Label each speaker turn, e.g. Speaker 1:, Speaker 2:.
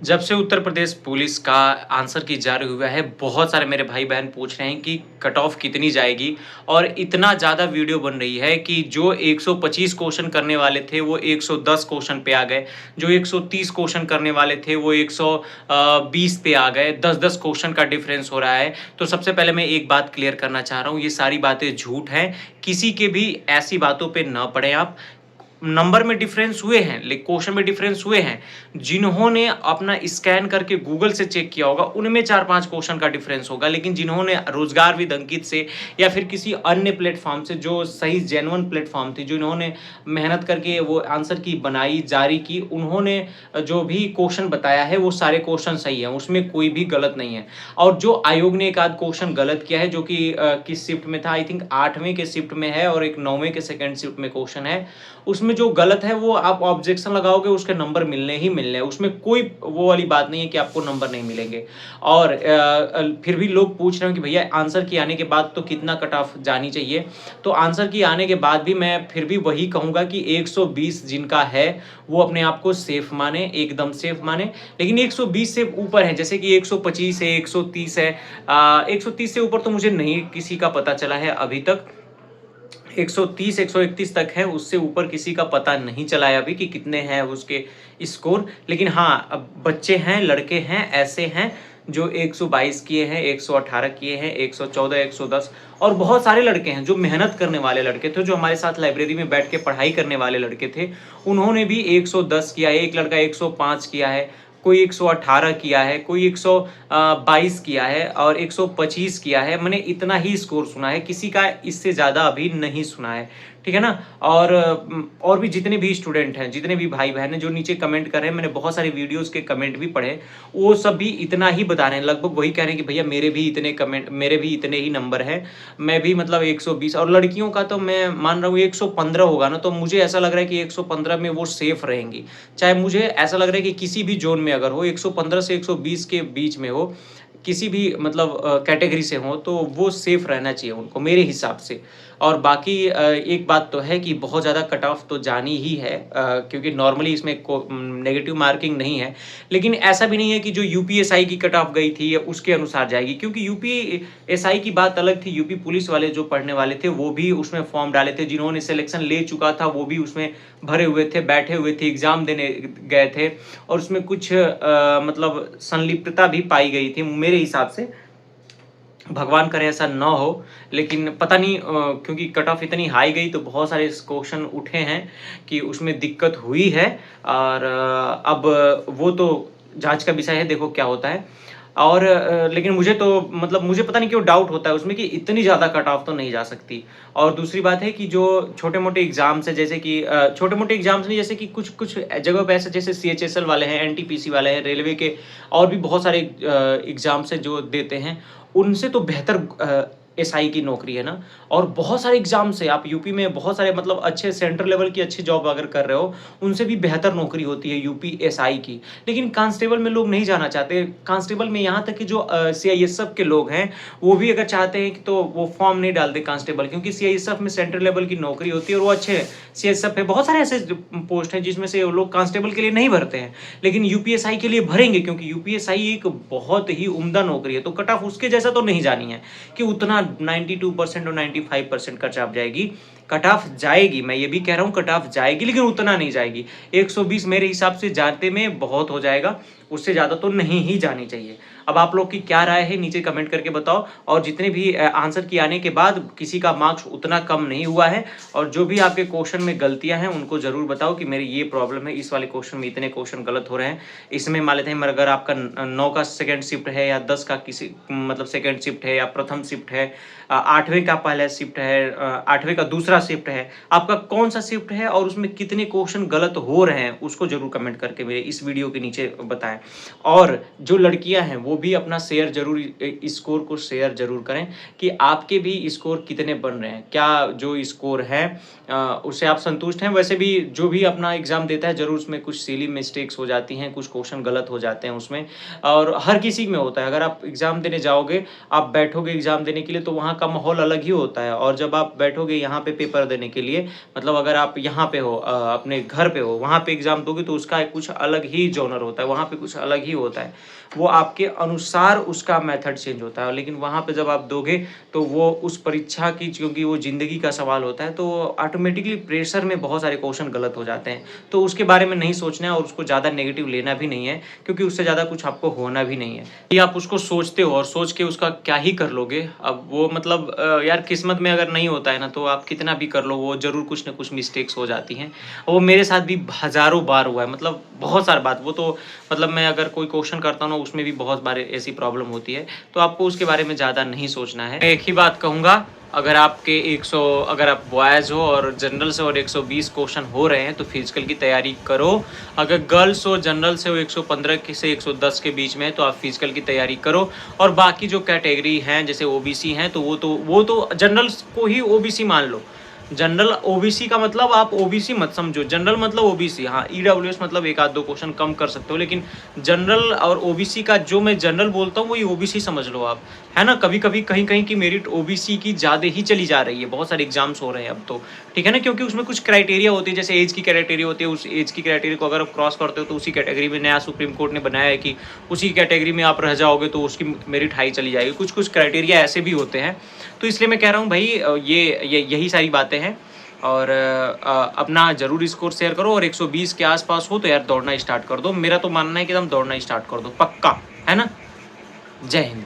Speaker 1: जब से उत्तर प्रदेश पुलिस का आंसर की जारी हुआ है, बहुत सारे मेरे भाई-बहन पूछ रहे हैं कि कट ऑफ कितनी जाएगी और इतना ज़्यादा वीडियो बन रही है कि जो 125 क्वेश्चन करने वाले थे, वो 110 क्वेश्चन पे आ गए। जो 130 क्वेश्चन करने वाले थे, वो 120 पे आ गए। 10-10 क्वेश्चन का डिफरेंस हो रहा है। तो सबसे पहले मैं एक बात क्लियर करना चाह रहा हूँ, ये सारी बातें झूठ हैं। किसी के भी ऐसी बातों पे ना पड़ें आप। नंबर में डिफरेंस हुए हैं, क्वेश्चन में डिफरेंस हुए हैं। जिन्होंने अपना स्कैन करके गूगल से चेक किया होगा, उनमें 4-5 क्वेश्चन का डिफरेंस होगा। लेकिन जिन्होंने रोजगार विद अंकित से या फिर किसी अन्य प्लेटफॉर्म से, जो सही जेन्युइन प्लेटफॉर्म थी, जिन्होंने मेहनत करके वो आंसर की बनाई, जारी की, उन्होंने जो भी क्वेश्चन बताया है वो सारे क्वेश्चन सही है, उसमें कोई भी गलत नहीं है। और जो आयोग ने एक आध क्वेश्चन गलत किया है, जो कि किस शिफ्ट में था, आई थिंक 8वें के शिफ्ट में है और एक 9वें के सेकंड शिफ्ट में क्वेश्चन है, उसमें जो गलत है वो आप ऑब्जेक्शन लगाओगे, उसके नंबर मिलने ही मिलने हैं। उसमें कोई वो वाली बात नहीं है कि आपको नंबर नहीं मिलेंगे। और फिर भी लोग पूछ रहे हैं कि भैया आंसर की आने के बाद तो कितना कट ऑफ जानी चाहिए। तो आंसर की आने के बाद भी मैं फिर भी वही कहूँगा कि 120 जिनका है वो अपने आप को सेफ माने, एकदम सेफ माने। लेकिन 120 से ऊपर है, जैसे कि 125 है, 130 है, 130 से ऊपर तो मुझे नहीं किसी का पता चला है अभी तक। 130 131 तक है, उससे ऊपर किसी का पता नहीं चला है अभी कि कितने हैं उसके स्कोर। लेकिन हाँ, अब बच्चे हैं, लड़के हैं, ऐसे हैं जो 122 किए हैं, 118 किए हैं, 114, 110, और बहुत सारे लड़के हैं जो मेहनत करने वाले लड़के थे, जो हमारे साथ लाइब्रेरी में बैठ के पढ़ाई करने वाले लड़के थे। उन्होंने भी 110 किया है, एक लड़का 105 किया है, कोई 118 किया है, कोई 122 किया है और 125 किया है। मैंने इतना ही स्कोर सुना है, किसी का इससे ज़्यादा अभी नहीं सुना है। ठीक है ना? और भी जितने भी स्टूडेंट हैं, जितने भी भाई-बहन हैं जो नीचे कमेंट कर रहे हैं, मैंने बहुत सारे वीडियोज़ के कमेंट भी पढ़े, वो सब भी इतना ही बता रहे हैं, लगभग वही कह रहे हैं कि भैया मेरे भी इतने ही नंबर हैं, मैं भी मतलब 120। और लड़कियों का तो मैं मान रहा हूँ 115 होगा ना, तो मुझे ऐसा लग रहा है कि 115 में वो सेफ रहेंगी। चाहे मुझे ऐसा लग रहा है कि किसी भी ज़ोन में अगर हो, 115 से 120 के बीच में हो, किसी भी मतलब कैटेगरी से हो, तो वो सेफ रहना चाहिए उनको मेरे हिसाब से। और बाकी एक बात तो है कि बहुत ज़्यादा कट ऑफ तो जानी ही है, क्योंकि नॉर्मली इसमें नेगेटिव मार्किंग नहीं है। लेकिन ऐसा भी नहीं है कि जो यूपीएसआई की कट ऑफ गई थी उसके अनुसार जाएगी, क्योंकि यूपीएसआई की बात अलग थी। यूपी पुलिस वाले जो पढ़ने वाले थे वो भी उसमें फॉर्म डाले थे, जिन्होंने सिलेक्शन ले चुका था वो भी उसमें भरे हुए थे, बैठे हुए थे, एग्ज़ाम देने गए थे। और उसमें कुछ मतलब संलिप्तता भी पाई गई थी मेरे हिसाब से। भगवान करे ऐसा ना हो, लेकिन पता नहीं, क्योंकि कट ऑफ इतनी हाई गई तो बहुत सारे क्वेश्चन उठे हैं कि उसमें दिक्कत हुई है। और अब वो तो जांच का विषय है, देखो क्या होता है। और लेकिन मुझे तो मतलब मुझे पता नहीं क्यों डाउट होता है उसमें कि इतनी ज़्यादा कट ऑफ तो नहीं जा सकती। और दूसरी बात है कि जो छोटे-मोटे एग्ज़ाम्स हैं, जैसे कि छोटे-मोटे एग्ज़ाम्स नहीं, जैसे कि कुछ जगह पे ऐसे जैसे सीएचएसएल वाले हैं, एनटीपीसी वाले हैं, रेलवे के और भी बहुत सारे एग्ज़ाम्स हैं जो देते हैं, उनसे तो बेहतर एसआई की नौकरी है ना। और बहुत सारे एग्ज़ाम्स हैं, आप यूपी में बहुत सारे मतलब अच्छे सेंट्रल लेवल की अच्छी जॉब अगर कर रहे हो, उनसे भी बेहतर नौकरी होती है यूपी एसआई की। लेकिन कांस्टेबल में लोग नहीं जाना चाहते। कांस्टेबल में यहाँ तक कि जो सीआईएसएफ के लोग हैं, वो भी अगर चाहते हैं कि तो वो फॉर्म नहीं डालते कांस्टेबल, क्योंकि सीआईएसएफ में सेंट्रल लेवल की नौकरी होती है और वो अच्छे सीआईएसएफ में बहुत सारे ऐसे पोस्ट हैं जिसमें से वो लोग कांस्टेबल के लिए नहीं भरते हैं, लेकिन यूपीएसआई के लिए भरेंगे, क्योंकि यूपीएसआई एक बहुत ही उम्दा नौकरी है। तो कट ऑफ उसके जैसा तो नहीं जानी है कि उतना 92% और 95% कट ऑफ जाएगी। कट ऑफ जाएगी, मैं ये भी कह रहा हूँ कट ऑफ जाएगी, लेकिन उतना नहीं जाएगी। 120 मेरे हिसाब से जाते में बहुत हो जाएगा, उससे ज़्यादा तो नहीं ही जानी चाहिए। अब आप लोग की क्या राय है नीचे कमेंट करके बताओ। और जितने भी आंसर की आने के बाद किसी का मार्क्स उतना कम नहीं हुआ है, और जो भी आपके क्वेश्चन में गलतियां हैं उनको ज़रूर बताओ कि मेरी ये प्रॉब्लम है, इस वाले क्वेश्चन में इतने क्वेश्चन गलत हो रहे हैं। इसमें मान लेते हैं अगर आपका 9 का सेकंड शिफ्ट है या 10 का किसी मतलब सेकंड शिफ्ट है या प्रथम शिफ्ट है, 8वें का पहला शिफ्ट है, 8वें का दूसरा शिफ्ट है, आपका कौन सा शिफ्ट है और उसमें कितने क्वेश्चन गलत हो रहे हैं, उसको जरूर कमेंट करके मेरे इस वीडियो के नीचे बताएं। और जो लड़कियां हैं वो भी अपना शेयर जरूर, स्कोर को शेयर जरूर करें कि आपके भी स्कोर कितने बन रहे हैं, क्या जो स्कोर है उससे आप संतुष्ट हैं। वैसे भी जो भी अपना एग्जाम देता है जरूर उसमें कुछ सिली मिस्टेक्स हो जाती हैं, कुछ क्वेश्चन गलत हो जाते हैं उसमें, और हर किसी में होता है। अगर आप एग्जाम देने जाओगे, आप बैठोगे एग्जाम देने के लिए, तो वहाँ का माहौल अलग ही होता है। और जब आप बैठोगे यहाँ पे पेपर देने के लिए, मतलब अगर आप यहाँ पे हो, अपने घर पे हो, वहाँ पे एग्जाम दोगे, तो उसका कुछ अलग ही जॉनर होता है, वहाँ पे कुछ अलग ही होता है। वो आपके अनुसार उसका मेथड चेंज होता है, लेकिन वहाँ पे जब आप दोगे तो वो उस परीक्षा की, क्योंकि वो ज़िंदगी का सवाल होता है, तो ऑटोमेटिकली प्रेशर में बहुत सारे क्वेश्चन गलत हो जाते हैं। तो उसके बारे में नहीं सोचना है और उसको ज़्यादा नेगेटिव लेना भी नहीं है, क्योंकि उससे ज़्यादा कुछ आपको होना भी नहीं है। कि आप उसको सोचते हो और सोच के उसका क्या ही कर लोगे। अब वो मतलब यार किस्मत में अगर नहीं होता है ना, तो आप कितना भी कर लो, वो ज़रूर कुछ न कुछ मिस्टेक्स हो जाती हैं। और वो मेरे साथ भी हज़ारों बार हुआ है, मतलब बहुत सारी बात। वो तो मतलब मैं अगर कोई क्वेश्चन करता हूँ ना, उसमें भी बहुत बार ऐसी प्रॉब्लम होती है। तो आपको उसके बारे में ज़्यादा नहीं सोचना है। मैं एक ही बात कहूँगा, अगर आपके 100 अगर आप बॉयज़ हो और जनरल से और 120 क्वेश्चन हो रहे हैं, तो फिजिकल की तैयारी करो। अगर गर्ल्स हो, जनरल से हो 115 से 110 के बीच में है, तो आप फिजिकल की तैयारी करो। और बाकी जो कैटेगरी हैं, जैसे ओबीसी हैं, तो वो तो जनरल को ही ओबीसी मान लो। जनरल ओबीसी का मतलब आप ओबीसी मत समझो, जनरल मतलब ओबीसी। हाँ, ईडब्ल्यूएस मतलब एक आध दो क्वेश्चन कम कर सकते हो, लेकिन जनरल और ओबीसी का जो मैं जनरल बोलता हूँ वही ओबीसी समझ लो आप, है ना। कभी कभी कहीं कहीं की मेरिट ओबीसी की ज़्यादा ही चली जा रही है, बहुत सारे एग्जाम्स हो रहे हैं अब तो, ठीक है ना, क्योंकि उसमें कुछ क्राइटेरिया होती है, जैसे एज की क्राइटेरिया होती है। उस एज की क्राइटेरिया को अगर आप क्रॉस करते हो, तो उसी कैटेगरी में नया सुप्रीम कोर्ट ने बनाया है कि उसी कैटेगरी में आप रह जाओगे तो उसकी मेरिट हाई चली जाएगी। कुछ कुछ क्राइटेरिया ऐसे भी होते हैं। तो इसलिए मैं कह रहा हूँ भाई, ये यही सारी बातें हैं। और अपना ज़रूर स्कोर शेयर करो, और 120 के आसपास हो तो यार दौड़ना स्टार्ट कर दो। मेरा तो मानना है कि एकदम दौड़ना स्टार्ट कर दो, पक्का, है ना। जय हिंद।